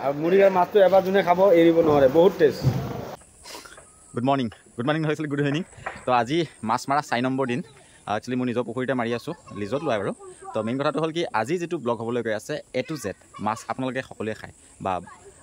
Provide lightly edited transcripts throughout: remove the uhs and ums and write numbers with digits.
আৰু মুড়িৰ মাছটো এবাৰ যোনে খাব এৰিব নোৱাৰে, বহুত টেষ্ট। গুড মৰ্নিং হৈছিলে, গুড ইভিনিং। তো আজি মাছ মাৰা 4 নম্বৰ দিন। একচুৱেলি মই নিজৰ পুখুৰীতে মাৰি আছোঁ, লিজত লোৱা বাৰু। তো মেইন কথাটো হ'ল কি, আজি যিটো ব্লগ হ'বলৈ গৈ আছে A to Z মাছ আপোনালোকে সকলোৱে খায় বা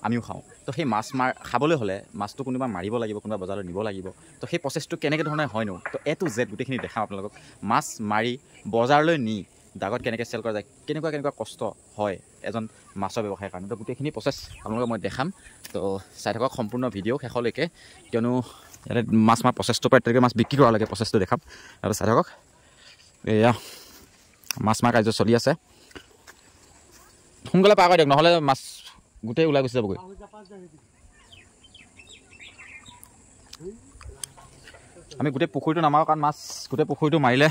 আমিও খাওঁ। তো সেই মাছ খাবলৈ হ'লে মাছটো কোনোবা মাৰিব লাগিব, কোনোবা বজাৰলৈ নিব লাগিব। তো সেই প্ৰচেছটো কেনেকৈ ধৰণে হয়নো, তো A to Z গোটেইখিনি দেখাওঁ আপোনালোকক। মাছ মাৰি বজাৰলৈ নি দাগত কেনেকৈ চেল কৰা যায়, কেনেকুৱা কষ্ট হয় এজন মাছৰ ব্যৱসায়ৰ কাৰণে। তো গোটেইখিনি প্ৰচেছ আপোনালোকক মই দেখাম। তো চাই থাকক সম্পূৰ্ণ ভিডিঅ' শেষলৈকে, কিয়নো ইয়াতে মাছ মাৰা প্ৰচেছটোৰ পৰা এতিয়ালৈকে মাছ বিক্ৰী কৰালৈকে প্ৰচেছটো দেখাম। আৰু চাই থাকক, এয়া মাছ মাৰা কাৰ্য চলি আছে। সোনকালে পাৰ কৰি দিয়ক, নহ'লে মাছ গোটেই ওলাই গুচি যাবগৈ। আমি গোটেই পুখুৰীটো নামাৰোঁ, কাৰণ মাছ গোটেই পুখুৰীটো মাৰিলে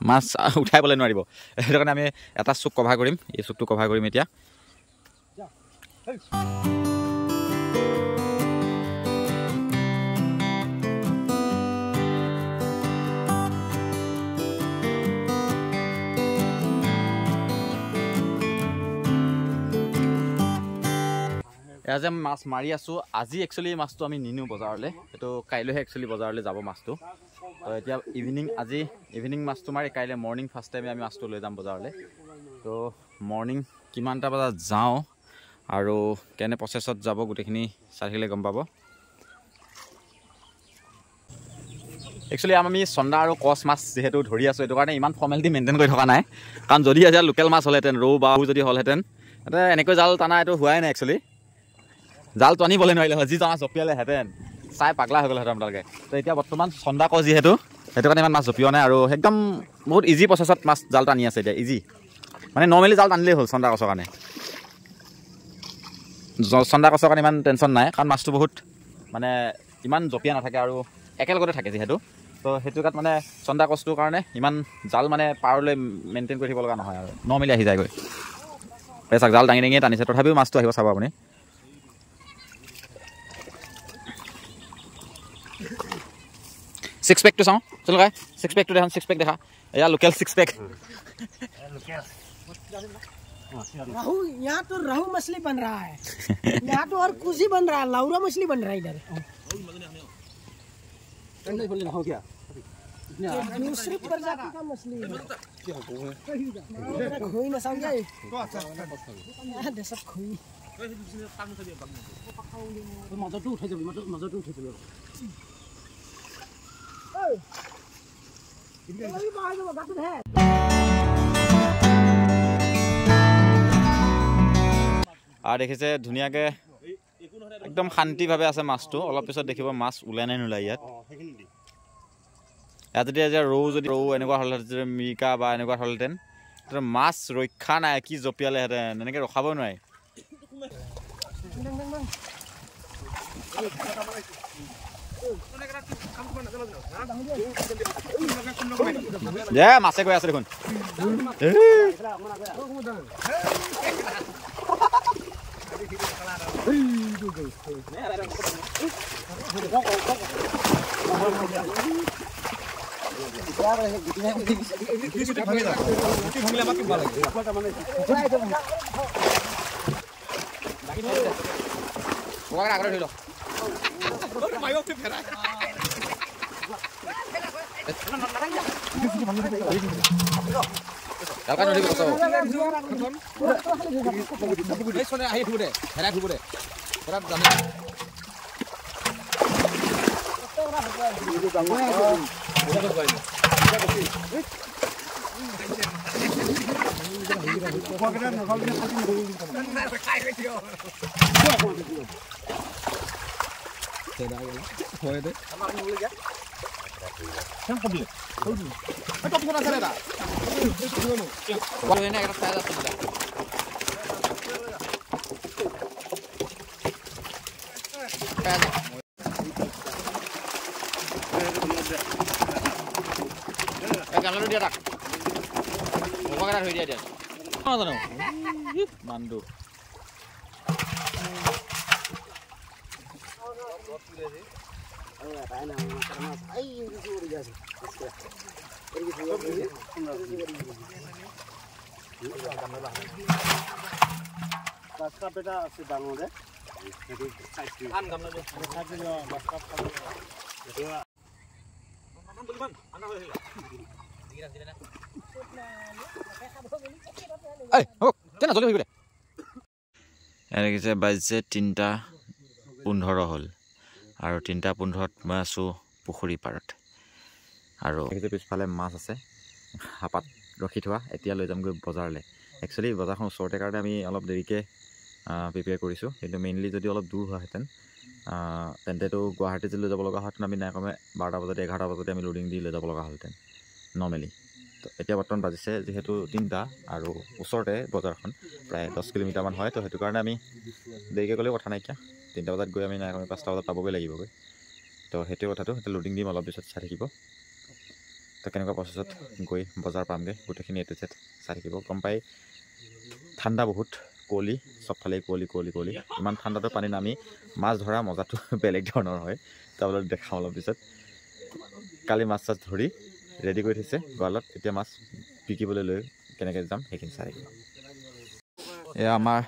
মাছ উঠাই পেলাই নোৱাৰিব। সেইটো কাৰণে আমি এটা চুক কভাৰ কৰিম, এই চুকটো কভাৰ কৰিম এতিয়া। এয়া যে মাছ মাৰি আছোঁ, আজি একচুৱেলি মাছটো আমি নিনিওঁ বজাৰলৈ, সেইটো কাইলৈহে একচুৱেলি বজাৰলৈ যাব মাছটো। তো এতিয়া আজি ইভিনিং মাছটো মাৰি কাইলৈ মৰ্ণিং ফাৰ্ষ্ট টাইমে আমি মাছটো লৈ যাম বজাৰলৈ। তো মৰ্ণিং কিমানটা বজাত যাওঁ আৰু কেনে প্ৰচেছত যাব গোটেইখিনি চাই থাকিলে গম পাব। একচুৱেলি আমি চন্দা আৰু কচ মাছ যিহেতু ধৰি আছোঁ, সেইটো কাৰণে ইমান ফৰ্মেলিটি মেইনটেইন কৰি থকা নাই। কাৰণ যদি এতিয়া লোকেল মাছ হ'লহেঁতেন, ৰৌ বাহু যদি হ'লহেঁতেন, এনেকৈ জাল টানা এইটো হোৱাই নাই একচুৱেলি। জাল টানিবলৈ নোৱাৰিলে হয়, যি মাছ জঁপিয়ালেহেঁতেন, চাই পাগলা হৈ গ'লহেঁতেন আপোনালোকে। তো এতিয়া বৰ্তমান চন্দা কচ যিহেতু, সেইটো কাৰণে ইমান মাছ জঁপিওৱা নাই আৰু একদম বহুত ইজি প্ৰচেছত মাছ জাল টানি আছে এতিয়া। ইজি মানে নৰ্মেলি জাল টানিলেই হ'ল চন্দা কচৰ কাৰণে। চন্দা কচৰ কাৰণে ইমান টেনশ্যন নাই, কাৰণ মাছটো বহুত মানে ইমান জঁপিয়া নাথাকে আৰু একেলগতে থাকে যিহেতু। তো সেইটো কাৰণে মানে চন্দা কচটোৰ কাৰণে ইমান জাল মানে পাৰলৈ মেইনটেইন কৰি থাকিব লগা নহয় আৰু নৰ্মেলি আহি যায়গৈ। চাওক জাল দাঙি দাঙিয়ে টানিছে, তথাপিও মাছটো আহিব চাব আপুনি। ছিক্স পেকটো চাওঁ, চল কাই ছিক্স পেকটো দেখা, ছিক্স পেক দেখা, এয়া লোকেল ছিক্স পেক। राहू, यहाँ तो रहू मछली बन रहा है, यहाँ तो और कुछ ही बन रहा है, लौरा मछली बन रहा है इधर। दूसरी प्रजाति का मछली है, खोई न समझे, सब खोई। मजोटू उठे जाबी, मजोटू उठे जाबी। ये बाहर जो गात है। আৰু দেখিছে ধুনীয়াকৈ একদম শান্তিভাৱে আছে মাছটো। অলপ পিছত দেখিব মাছ ওলাই নাই নোলায় ইয়াত। ইয়াত যদি ৰৌ এনেকুৱা হ'লহেঁতেন, মিৰিকা বা এনেকুৱা হ'লহেঁতেন, মাছ ৰক্ষা নাই, কি জঁপিয়ালেহেঁতেন, এনেকৈ ৰখাব নোৱাৰে। মাছে গৈ আছে দেখোন। Mandu. এনেকৈ বাজিছে 3:15 হ'ল আৰু 3:15 মই আছোঁ পুখুৰী পাৰত আৰু পিছফালে মাছ আছে হাপাত ৰখি থোৱা এতিয়া লৈ যামগৈ বজাৰলৈ একচুৱেলি বজাৰখন ওচৰতে কাৰণে আমি অলপ দেৰিকৈ প্ৰিপেয়াৰ কৰিছোঁ কিন্তু মেইনলি যদি অলপ দূৰ হোৱাহেঁতেন তেন্তেতো গুৱাহাটী যদি লৈ যাব লগা হোৱাহেঁতেন আমি নাই কমে 12টা বজাতে 11টা বজাতে আমি লোডিং দি লৈ যাব লগা হ'লহেঁতেন নৰ্মেলি তো এতিয়া বৰ্তমান বাজিছে যিহেতু 3টা আৰু ওচৰতে বজাৰখন প্ৰায় 10 কিলোমিটাৰমান হয় তো সেইটো কাৰণে আমি দেৰিকৈ গ'লেও কথা নাইকিয়া 3টা বজাত গৈ আমি নাই কমে 5টা বজাত পাবগৈ লাগিবগৈ তো সেইটোৱে কথাটো সেইটো লোডিং দিম অলপ পিছত চাই থাকিব তো কেনেকুৱা প্ৰচেছত গৈ বজাৰ পামগৈ গোটেইখিনি এটো জেড চাই থাকিব গম পাই ঠাণ্ডা বহুত কুঁৱলী চবফালে কুঁৱলী ইমান ঠাণ্ডাটো পানী নামি মাছ ধৰা মজাটো বেলেগ ধৰণৰ হয় তাৰপৰা দেখাওঁ অলপ পিছত কালি মাছ চাছ ধৰি ৰেডি কৰি থৈছে গঁৰালত এতিয়া মাছ বিকিবলৈ লৈ কেনেকৈ যাম সেইখিনি চাই থাকিব এয়া আমাৰ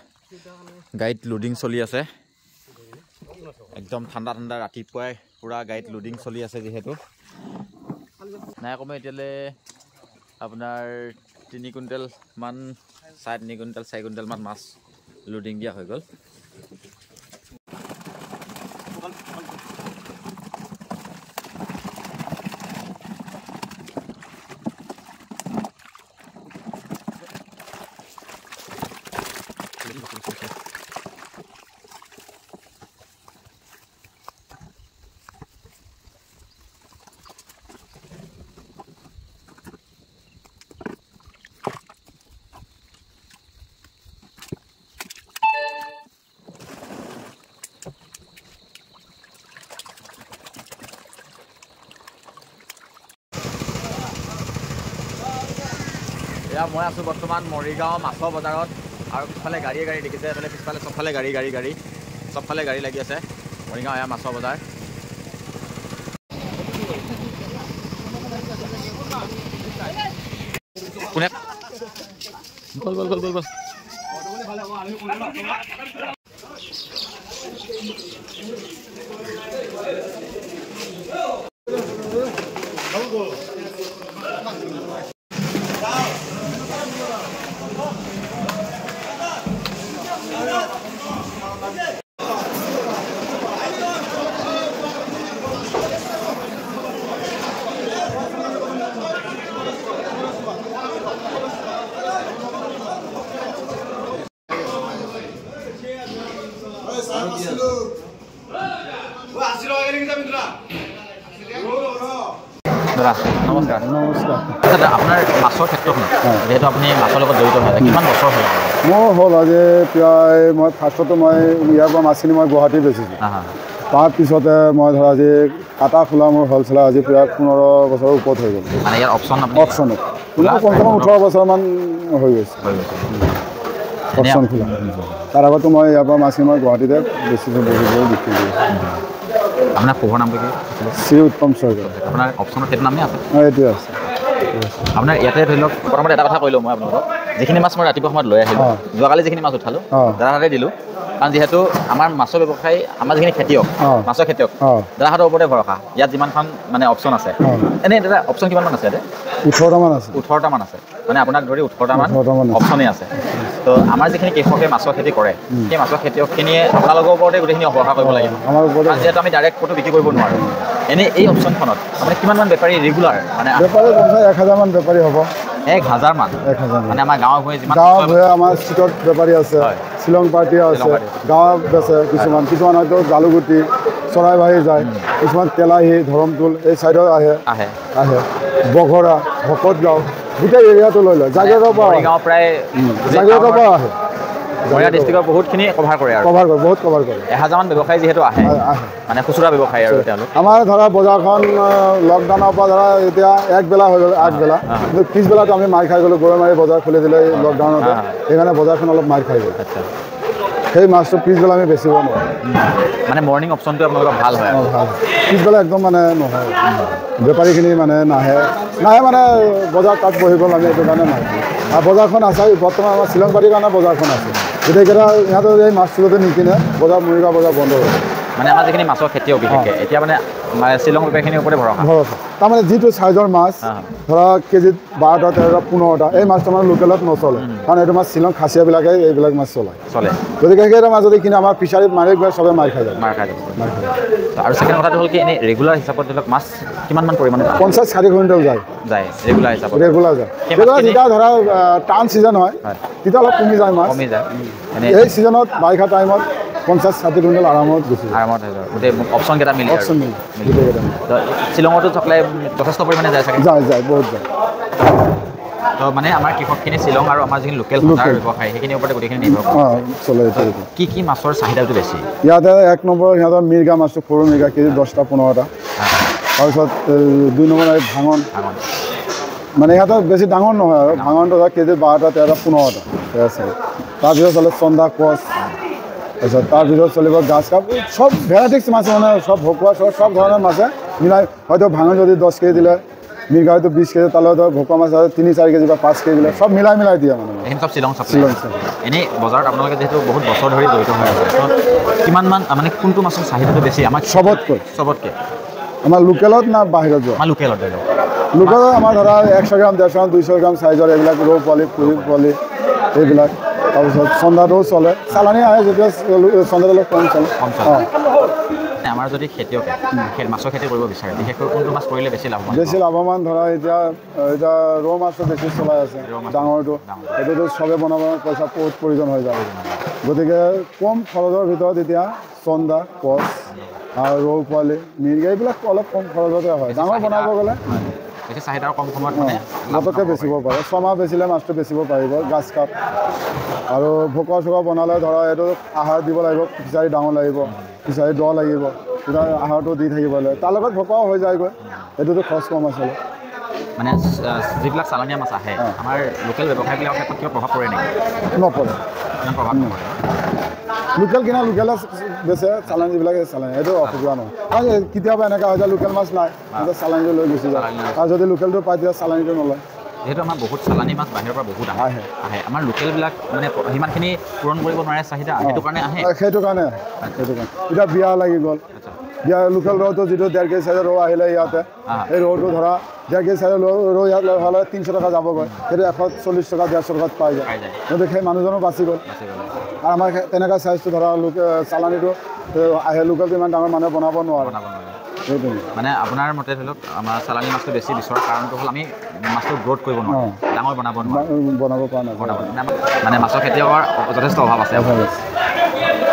গাড়ীত লোডিং চলি আছে একদম ঠাণ্ডা ৰাতিপুৱাই পূৰা গাড়ীত লোডিং চলি আছে যিহেতু নাই কমে এতিয়ালৈ আপোনাৰ 3 কুইণ্টেলমান 3.5 কুইণ্টেল 4 কুইণ্টেলমান মাছ লোডিং দিয়া হৈ গ'ল এয়া মই আছোঁ বৰ্তমান মৰিগাঁও মাছৰ বজাৰত আৰু পিছফালে গাড়ীয়ে গাড়ী দেখিছে এইফালে পিছফালে চবফালে গাড়ী চবফালে গাড়ী লাগি আছে মৰিগাঁও এয়া মাছৰ বজাৰ কোনে গ'ল দাদা নমস্কাৰ দাদা আপোনাৰ মাছৰ ক্ষেত্ৰখনত যিহেতু আপুনি মাছৰ লগত জড়িত হয় কিমান বছৰ হ'ল মোৰ হ'ল আজি প্ৰায় মই ফাৰ্ষ্টতে মই ইয়াৰ পৰা মাছখিনি মই গুৱাহাটী বেচিছোঁ তাৰপিছতে মই ধৰা আজি কাটা খোলা মোৰ হ'লচেলাৰ আজি প্ৰায় 15 বছৰৰ ওপৰত হৈ গ'ল মানে ইয়াৰ অপশ্যনত কমচে কম 18 বছৰমান হৈ গৈছে অপশ্যন খোলা তাৰ আগতো মই ইয়াৰ পৰা মাছখিনি মই গুৱাহাটীতে বেচিছোঁ বহুত বিক্ৰী কৰিছোঁ আপোনাৰ শুভ নামটো কি শ্ৰী উত্তম চৰকাৰ আপোনাৰ অপশ্যনত সেইটো নামেই আছে এইটোৱে আছে আপোনাৰ ইয়াতে ধৰি লওক প্ৰথমতে এটা কথা কৈলোঁ মই আপোনালোকক যিখিনি মাছ মই ৰাতিপুৱা সময়ত লৈ আহিলোঁ যোৱাকালি যিখিনি মাছ উঠালোঁ দাদাহাতে দিলোঁ কাৰণ যিহেতু আমাৰ মাছৰ ব্যৱসায়ী আমাৰ যিখিনি খেতিয়ক মাছৰ খেতিয়ক দাদাহাতৰ ওপৰতে ভৰসা ইয়াত যিমানখন মানে অপশ্যন আছে এনেই দাদা অপশ্যন কিমানমান আছে ইয়াতে 18টামান আছে মানে আপোনাক ধৰি 18টামান অপশ্যনেই আছে তো আমাৰ যিখিনি কৃষকে মাছৰ খেতি কৰে সেই মাছৰ খেতিয়কখিনিয়ে আপোনালোকৰ ওপৰতে গোটেইখিনি ভৰসা কৰিব লাগিব কাৰণ যিহেতু আমি ডাইৰেক্ট ক'তো বিক্ৰী কৰিব নোৱাৰোঁ এনেই এই অপশ্যনখনত মানে কিমানমান বেপাৰী ৰেগুলাৰ মানে 1000মান বেপাৰী হ'ব 1000 মান মানে আমাৰ গাঁৱৰ ভূঞে যিমান আমাৰ ষ্ট্ৰীটত বেপাৰী আছে শ্বিলং পাৰ্টি আছে গাঁৱত বেচে কিছুমান হয়তো জালুগুটি চৰাইবাহী যায় কিছুমান তেলাহী ধৰমটোল এই ছাইডত আহে বঘৰা ভকতগাঁও গোটেই এৰিয়াটো লৈ লয় জাগিৰোডৰ পৰা প্ৰায় জাগিৰোডৰ পৰা আহে মৰিগাঁও ডিষ্ট্ৰিক্টৰ বহুতখিনি কভাৰ কৰে আৰু বহুত কভাৰ কৰে 1000মান ব্যৱসায়ী যিহেতু আহে মানে খুচুৰা ব্যৱসায়ী আৰু তেওঁলোক আমাৰ ধৰা বজাৰখন লকডাউনৰ পৰা ধৰা এতিয়া একবেলা হৈ গ'ল আগবেলা কিন্তু পিছবেলাটো আমি মাৰ খাই গ'লোঁ গৰৈ মাৰি বজাৰ খুলি দিলে লকডাউনতে সেইকাৰণে বজাৰখন অলপ মাৰ খাই গ'ল সেই মাছটো পিছবেলা আমি বেচিব নোৱাৰোঁ মানে মৰ্ণিং অপশ্যনটো আপোনালোকৰ ভাল হয় ভাল পিছবেলা একদম মানে নহয় বেপাৰীখিনি মানে নাহে মানে বজাৰ তাত বহি গ'ল আমি এইটো কাৰণে নাহে আৰু বজাৰখন আছে বৰ্তমান আমাৰ শ্বিলং পাৰ্টিৰ কাৰণে বজাৰখন আছে গোটেইকেইটা ইহঁতৰ এই মাছটো যদি নিকিনে বজাৰ মৰিগাঁও বজাৰ বন্ধ হৈ যায় মানে আমাৰ যিখিনি মাছৰ খেতিয়ক বিশেষকৈ এতিয়া মানে শ্বিলং বেপাৰীখিনিৰ ওপৰতে ভৰসা তাৰমানে যিটো চাইজৰ মাছ ধৰা কেজিত 12টা 13টা 15টা এই মাছটো আমাৰ লোকেলত নচলে কাৰণ এইটো মাছ শ্বিলং খাচীয়াবিলাকে এইবিলাক মাছ চলে গতিকে সেইকেইটা মাছ যদি কিনে আমাৰ ফিচাৰীত মাৰি গৈ চবে মাৰ খাই যায় আৰু ছেকেণ্ড কথাটো হ'ল কি এনেই ৰেগুলাৰ হিচাপত ধৰি লওক মাছ কিমানমান পৰিমাণে 50-60 কুইণ্টেল যায় ৰেগুলাৰ হিচাপত ৰেগুলাৰ যায় যেতিয়া ধৰা টান ছিজন হয় তেতিয়া অলপ কমি যায় মাছ এই ছিজনত বাৰিষা টাইমত 50-60 কুইণ্টেল আৰামত গুচি আৰামত হৈ যায় গোটেই অপশ্যনকেইটা মিলি শ্বিলঙতো চাপ্লাই যথেষ্ট পৰিমাণে যায় চাগে যায় বহুত যায় তো মানে আমাৰ কৃষকখিনি শ্বিলং আৰু আমাৰ যিখিনি লোকেল ব্যৱসায় সেইখিনিৰ ওপৰতে গোটেইখিনি নিৰ্ভৰ চলে কি মাছৰ চাহিদাটো বেছি ইয়াতে 1 নম্বৰ সিহঁতৰ মিৰ্গা মাছটো সৰু মিৰ্গা কেজি 10টা 15টা তাৰপিছত 2 নম্বৰ ভাঙন মানে সিহঁতৰ বেছি ডাঙৰ নহয় আৰু ভাঙনটো কেজি 12টা 13টা 15টা তাৰপিছত চলে চন্দা কচ তাৰপিছত তাৰপিছত চলিব গাছ কাপ সব ভেৰাইটিক্স মাছ মানে সব ভকুৱা সব ধৰণৰ মাছে মিলাই হয়তো ভাঙন যদি 10 কেজি দিলে মিৰ্গা হয়তো 20 কেজি তালৈ হয়তো ভকুৱা মাছ 3-4 কেজি বা 5 কেজি দিলে সব মিলাই দিয়ে মানে এইখিনি সব শ্বিলং এনেই বজাৰত আপোনালোকে যিহেতু বহুত বছৰ ধৰি জড়িত হৈ আছে কিমানমান মানে কোনটো মাছৰ চাহিদাটো বেছি আমাক চবতকৈ আমাৰ লোকেলত না বাহিৰত যোৱা আমাৰ লোকেলত আমাৰ ধৰা 100 গ্ৰাম 150 গ্ৰাম 200 গ্ৰাম চাইজৰ এইবিলাক ৰৌ পোৱালি পুৰি পোৱালি এইবিলাক তাৰপিছত চন্দাটোও চলে চালানী আহে যেতিয়া চন্দাটো অলপ কম চলে আমাৰ যদি খেতিয়কে মাছৰ খেতি কৰিব বিচাৰে বিশেষকৈ কোনটো মাছ কৰিলে বেছি লাভৱান ধৰা এতিয়া ৰৌ মাছটো বেছি চলাই আছে ডাঙৰটো এইটোতো চবে বনাব পইচা বহুত প্ৰয়োজন হৈ যায় গতিকে কম খৰচৰ ভিতৰত এতিয়া চন্দা কচ আৰু ৰৌ পোৱালি মিৰ্গা এইবিলাক অলপ কম খৰচতে হয় ডাঙৰ বনাব গ'লে চাহিদা কম সময়ত মানে পটককৈ বেচিব পাৰে 6 মাহ বেচিলে মাছটো বেচিব পাৰিব গাছ কাপ আৰু ভকুৱা চকা বনালে ধৰা এইটো আহাৰ দিব লাগিব ফিচাৰী ডাঙৰ লাগিব ফিচাৰী দ লাগিব তেতিয়া আহাৰটো দি থাকিব লাগে তাৰ লগত ভকুৱাও হৈ যায়গৈ এইটোতো খৰচ কম আছিলে মানে যিবিলাক চালানীয়া মাছ আহে আমাৰ লোকেল ব্যৱসায়বিলাকৰ ক্ষেত্ৰত কিবা প্ৰভাৱ পৰে নেকি নপৰে প্ৰভাৱ নপৰে লোকেল কিনা লোকেলে বেচে চালানীবিলাকে চালানী এইটো অসুবিধা নহয় কাৰণ কেতিয়াবা এনেকুৱা হয় যে লোকেল মাছ নাই তেতিয়া চালানীটো লৈ গুচি যায় আৰু যদি লোকেলটো পায় তেতিয়া চালানীটো নলয় যিহেতু আমাৰ বহুত চালানী মাছ বাহিৰৰ পৰা বহুত আহে আমাৰ লোকেলবিলাক মানে সিমানখিনি পূৰণ কৰিব নোৱাৰে চাহিদা সেইটো কাৰণে এতিয়া বিয়া লাগি গ'ল বিয়া লোকেল ৰৌটো যিটো 1.5 কেজি চাইজৰ ৰৌ আহিলে ইয়াতে এই ৰৌটো ধৰা 1.5 কেজি চাইজৰ ৰৌ ইয়াত হ'লে 300 টকা যাবগৈ সেইটো 140 টকা 150 টকাত পাই যায় গতিকে সেই মানুহজনো বাচি গ'ল আৰু আমাৰ তেনেকুৱা চাইজটো ধৰা চালানীটো আহে লোকেলটো ইমান ডাঙৰ মানুহে বনাব নোৱাৰে সেইটো মানে আপোনাৰ মতে ধৰি লওক আমাৰ চালানী মাছটো বেছি বিচৰাৰ কাৰণটো হ'ল আমি মাছটো গ্ৰ'থ কৰিব নোৱাৰোঁ ডাঙৰ বনাব পৰা নাই মানে মাছৰ খেতিয়কৰ যথেষ্ট অভাৱ আছে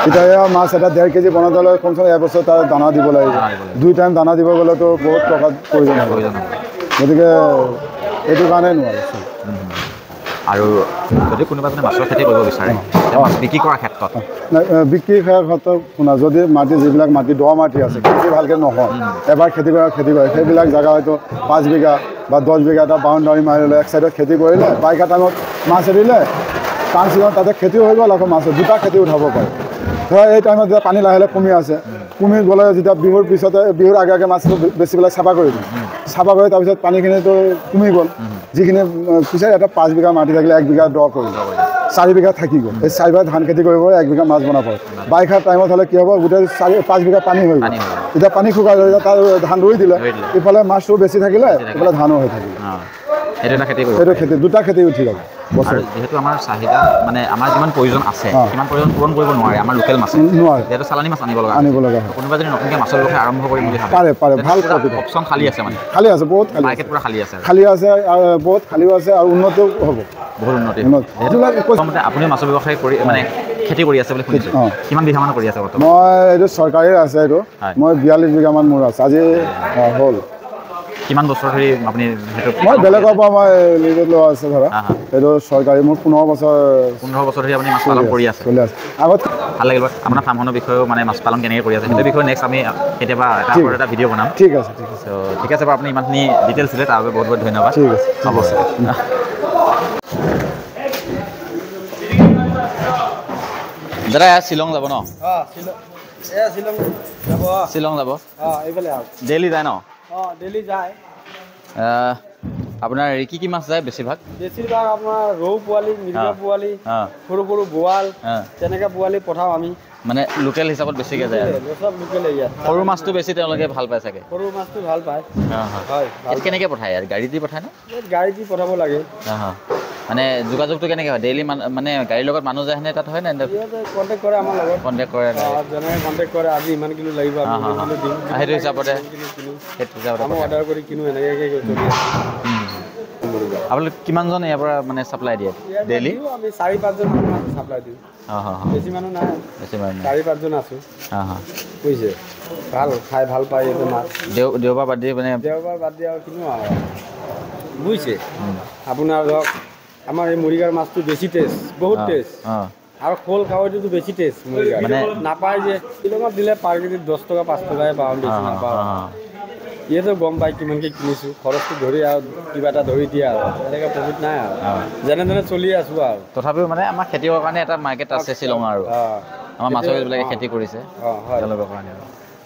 এতিয়া মাছ এটা 1.5 কেজি বনাতে হ'লে কমচে কম এবছৰ তাৰ দানা দিব লাগিব 2 টাইম দানা দিব গ'লেতো বহুত টকাত প্ৰয়োজন হ'ব গতিকে এইটো কাৰণে নোৱাৰে আৰু যদি কোনোবা এজনে মাছৰ খেতি কৰিব বিচাৰে মাছ বিক্ৰী কৰাৰ ক্ষেত্ৰত বিক্ৰী কৰাৰ ক্ষেত্ৰত শুনা যদি মাটি যিবিলাক মাটি দ মাটি আছে খেতি ভালকৈ নহয় এবাৰ খেতি কৰে সেইবিলাক জেগা হয়তো 5 বিঘা বা 10 বিঘা এটা বাউণ্ডাৰী মাৰি ল'লে এক চাইডত খেতি কৰিলে বাৰিষা টাইমত মাছ এৰিলে টান ছিজনত তাতে খেতি হৈ গ'ল আকৌ মাছ দুটা খেতি উঠাব পাৰে ধৰা এই টাইমত যেতিয়া পানী লাহে লাহে কমি আছে কমি গ'লে যেতিয়া বিহুৰ পিছতে বিহুৰ আগে আগে মাছটো বেছি পেলাই চাফা কৰি দিওঁ চাফা কৰি তাৰপিছত পানীখিনিতো কমি গ'ল যিখিনি পিছত এটা 5 বিঘা মাটি থাকিলে 1 বিঘা দ কৰিল 4 বিঘা থাকি গ'ল এই 4 বিঘা ধান খেতি কৰিব 1 বিঘা মাছ বনাব বাৰিষাৰ টাইমত হ'লে কি হ'ব গোটেই 5 বিঘা পানী হৈ গ'ল এতিয়া পানী শুকাই গ'ল তাৰ ধান ৰুই দিলে ইফালে মাছটো বেছি থাকিলে ইফালে ধানো হৈ থাকিলে সেইটো খেতি দুটা খেতি উঠি যাব যেহেতু আমাৰ চাহিদা মানে আমাৰ যিমান প্ৰয়োজন আছে সিমান প্ৰয়োজন পূৰণ কৰিব নোৱাৰে আমাৰ লোকেল মাছে নোৱাৰে যিহেতু চালানী মাছ আনিব লগা কোনোবা যদি নতুনকৈ মাছৰ ব্যৱসায় আৰম্ভ কৰিম বুলি ভাবে পাৰে ভাল অপশ্যন খালী আছে মানে খালী আছে বহুত মাৰ্কেট পুৰা খালী আছে আৰু বহুত খালীও আছে আৰু উন্নতিও হ'ব বহুত উন্নতি প্ৰথমতে আপুনি মাছৰ ব্যৱসায় কৰি মানে খেতি কৰি আছে বুলি শুনিছোঁ কিমান বিঘামান কৰি আছে বৰ্তমান মই এইটো চৰকাৰী আছে এইটো মই 42 বিঘামান মোৰ আছে আজি হ'ল কিমান বছৰ ধৰি আপুনি মই বেলেগৰ পৰা মই লিজত লোৱা আছে ধৰা এইটো চৰকাৰী মোৰ 15 বছৰ ধৰি আপুনি মাছ পালন কৰি আছে আগত ভাল লাগিল আপোনাৰ ফাৰ্মখনৰ বিষয়েও মানে মাছ পালন কেনেকৈ কৰি আছে সেইটো বিষয়ে নেক্সট আমি কেতিয়াবা এটা ভিডিঅ' বনাম ঠিক আছে ঠিক আছে বাৰু আপুনি ইমানখিনি ডিটেইলছ দিলে তাৰ বাবে বহুত বহুত ধন্যবাদ ঠিক আছে হ'ব দাদা শ্বিলং যাব ন শ্বিলং যাব ডেইলি যায় ন ডেইলি যায় আপোনাৰ কি কি মাছ যায় বেছিভাগ? বেছিভাগ আপোনাৰ ৰৌ পোৱালি, মিৰিকা পোৱালি, সৰু সৰু বোৱাল তেনেকৈ পোৱালি পঠাওঁ আমি। মানে লোকেল হিচাপত বেছিকৈ যায় আৰু চব লোকেল ইয়াত। সৰু মাছটো বেছি তেওঁলোকে ভাল পায় চাগে? সৰু মাছটো ভাল পায়। হয়। কেনেকৈ পঠায় ইয়াত? গাড়ী দি পঠায় নে? গাড়ী দি পঠাব লাগে। মানে যোগাযোগটো কেনেকৈ হয়? ডেইলি মানে গাড়ীৰ লগত মানুহ যায় নে তাত হয় নে? কণ্টেক্ট কৰে আমাৰ লগত। কণ্টেক্ট কৰে যেনেকৈ কণ্টেক্ট কৰে আজি ইমান কিলো লাগিব সেইটো হিচাপতে আমি অৰ্ডাৰ কৰি কিনো এনেকৈ চলি আছে। আপোনালোক কিমানজন ইয়াৰ পৰা মানে চাপ্লাই দিয়ে ডেইলি? আমি 4-5জন মানুহ চাপ্লাই দিওঁ। বেছি মানুহ নাই, বেছি মানুহ 4-5জন আছোঁ। বুজিছে, ভাল খাই ভাল পায় এইটো মাছ। দেওবাৰ বাদ দি মানে দেওবাৰ বাদ দি আৰু কিনো আৰু বুজিছে। আপোনাৰ ধৰক আমাৰ এই মুৰিগাৰ মাছটো বেছি টেষ্ট, বহুত টেষ্ট। আৰু শ'ল কাৱৈটোতো বেছি টেষ্ট মুৰিগাৰ। মানে নাপায় যে শ্বিলঙত দিলে পাৰ কেজিত 10 টকা 5 টকাহে পাওঁ, বেছি নাপাওঁ। ইয়াতো গম পায় কিমানকৈ কিনিছোঁ, খৰচটো ধৰি আৰু কিবা এটা ধৰি দিয়ে আৰু এনেকৈ প্ৰফিট নাই আৰু যেনে তেনে চলি আছোঁ আৰু। তথাপিও মানে আমাৰ খেতিৰ কাৰণে এটা মাৰ্কেট আছে শ্বিলঙৰ আৰু আমাৰ মাছবিলাকে খেতি কৰিছে তেওঁলোকৰ কাৰণে।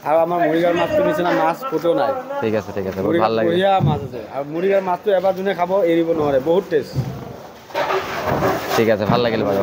আৰু আমাৰ মুৰিগাৰ মাছটোৰ নিচিনা মাছ ক'তো নাই। ঠিক আছে ঠিক আছে, বহুত ভাল লাগে। বঢ়িয়া মাছ আছে আৰু মুৰিগাৰ মাছটো এবাৰ যোনে খাব এৰিব নোৱাৰে, বহুত টেষ্ট। ঠিক আছে, ভাল লাগিল বাৰু।